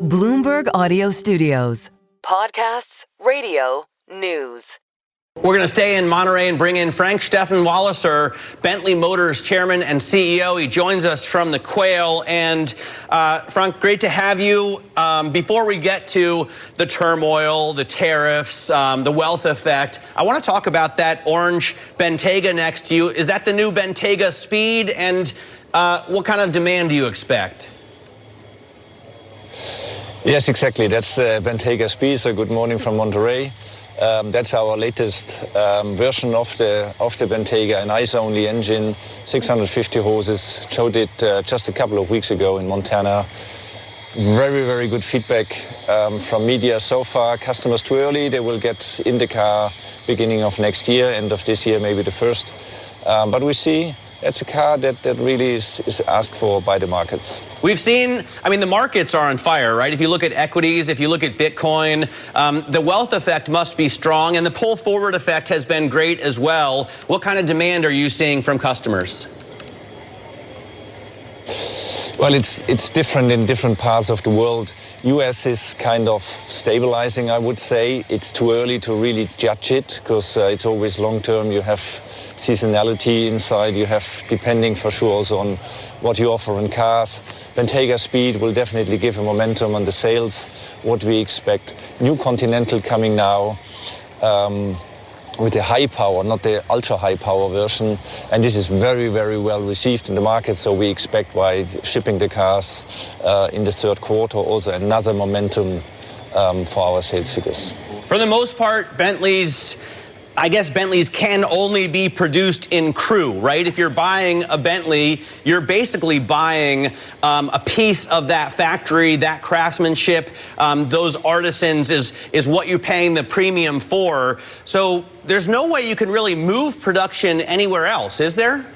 Bloomberg Audio Studios. Podcasts, radio, news. We're going to stay in Monterey and bring in Frank-Steffen Walliser, Bentley Motors chairman and CEO. He joins us from the Quail. And Frank, great to have you. Before we get to the turmoil, the tariffs, the wealth effect, I want to talk about that orange Bentayga next to you. Is that the new Bentayga Speed? And what kind of demand do you expect? Yes, exactly. That's the Bentayga Speed. So good morning from Monterey. That's our latest version of the Bentayga, an ICE-only engine, 650 horses. Showed it just a couple of weeks ago in Montana. Very, very good feedback from media so far. Customers too early. They will get in the car beginning of next year, end of this year, maybe the first. But we see it's a car that really is asked for by the markets. We've seen, the markets are on fire, right? If you look at equities, if you look at Bitcoin, the wealth effect must be strong, and the pull forward effect has been great as well. What kind of demand are you seeing from customers? Well, it's different in different parts of the world. US is kind of stabilizing, I would say. It's too early to really judge it because it's always long term. You have seasonality inside. You have, depending for sure, also on what you offer in cars. Bentayga Speed will definitely give a momentum on the sales, what we expect. New Continental coming now with the high power, not the ultra high power version. And this is very, very well received in the market. So we expect by shipping the cars in the third quarter also another momentum for our sales figures. For the most part, Bentleys can only be produced in crew, right? If you're buying a Bentley, you're basically buying a piece of that factory, that craftsmanship, those artisans is what you're paying the premium for. So there's no way you can really move production anywhere else, is there?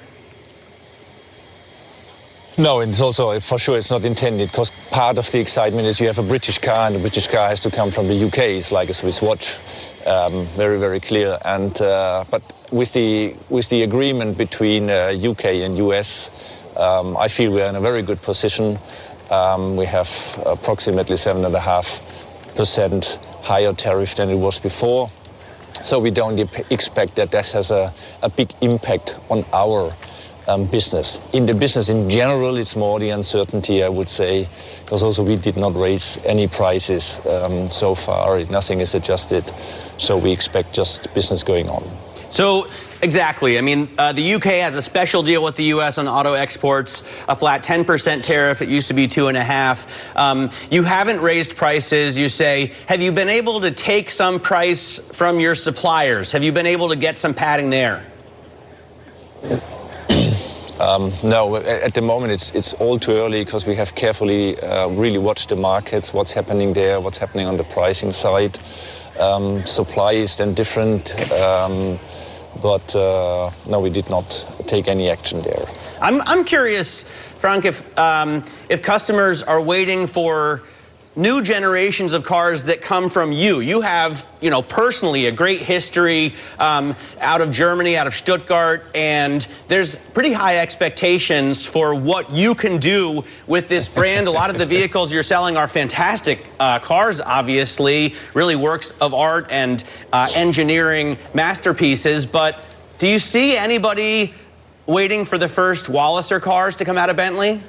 No, and it's also, for sure, it's not intended, because part of the excitement is you have a British car, and the British car has to come from the UK. It's like a Swiss watch, very, very clear. And but with the agreement between UK and US, I feel we are in a very good position. We have approximately 7.5% higher tariff than it was before. So we don't expect that has a big impact on our business. In the business in general, it's more the uncertainty, I would say, because also we did not raise any prices so far. Nothing is adjusted. So we expect just business going on. So exactly. The UK has a special deal with the US on auto exports, a flat 10% tariff. It used to be 2.5%. You haven't raised prices, you say. Have you been able to take some price from your suppliers? Have you been able to get some padding there? No, at the moment it's all too early because we have carefully really watched the markets, what's happening there, what's happening on the pricing side. Supply is then different, but no, we did not take any action there. I'm curious, Frank, if customers are waiting for new generations of cars that come from you. You have, personally a great history out of Germany, out of Stuttgart, and there's pretty high expectations for what you can do with this brand. A lot of the vehicles you're selling are fantastic cars, obviously, really works of art and engineering masterpieces. But do you see anybody waiting for the first Walliser cars to come out of Bentley?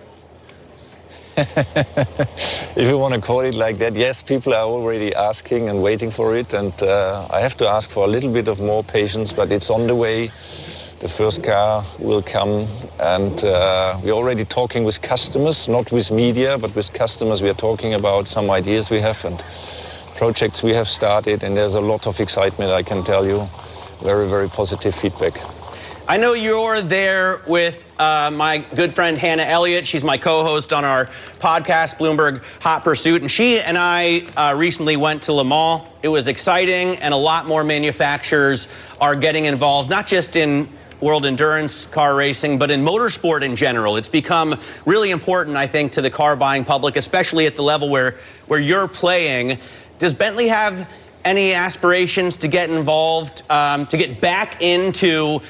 If you want to call it like that, yes, people are already asking and waiting for it, and I have to ask for a little bit of more patience, but it's on the way. The first car will come, and we're already talking with customers, not with media, but with customers. We are talking about some ideas we have and projects we have started, and there's a lot of excitement, I can tell you. Very, very positive feedback. I know you're there with my good friend Hannah Elliott. She's my co-host on our podcast, Bloomberg Hot Pursuit. And she and I recently went to Le Mans. It was exciting, and a lot more manufacturers are getting involved, not just in world endurance car racing, but in motorsport in general. It's become really important, I think, to the car buying public, especially at the level where you're playing. Does Bentley have any aspirations to get involved, to get back into,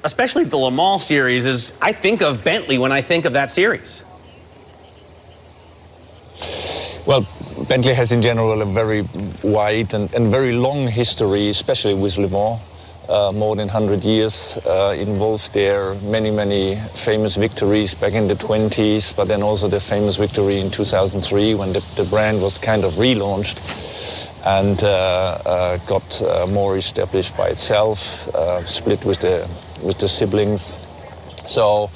especially the Le Mans series? I think of Bentley when I think of that series. Well, Bentley has in general a very wide and very long history, especially with Le Mans. More than 100 years involved there, many famous victories back in the 20s, but then also the famous victory in 2003 when the brand was kind of relaunched and got more established by itself, split with the siblings. So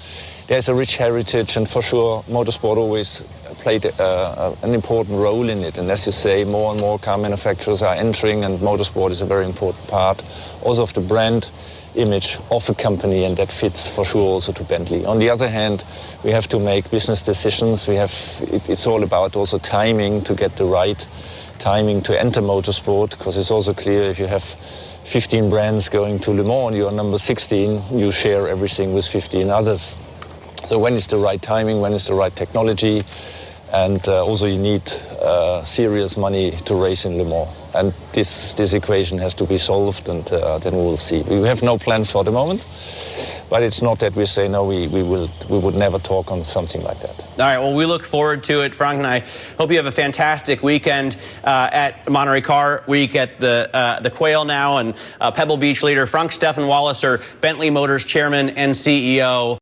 there's a rich heritage, and for sure motorsport always played an important role in it. And as you say, more and more car manufacturers are entering, and motorsport is a very important part also of the brand image of a company, and that fits for sure also to Bentley. On the other hand, we have to make business decisions. It's all about also timing, to get the right timing to enter motorsport, because it's also clear if you have 15 brands going to Le Mans and you're number 16, you share everything with 15 others. So when is the right timing, when is the right technology, and also you need serious money to race in Le Mans. And this equation has to be solved, and then we will see. We have no plans for the moment, but it's not that we say no, we would never talk on something like that. All right, well, we look forward to it, Frank, and I hope you have a fantastic weekend at Monterey Car Week at the Quail now, and Pebble Beach leader Frank-Steffen Walliser, Bentley Motors chairman and CEO.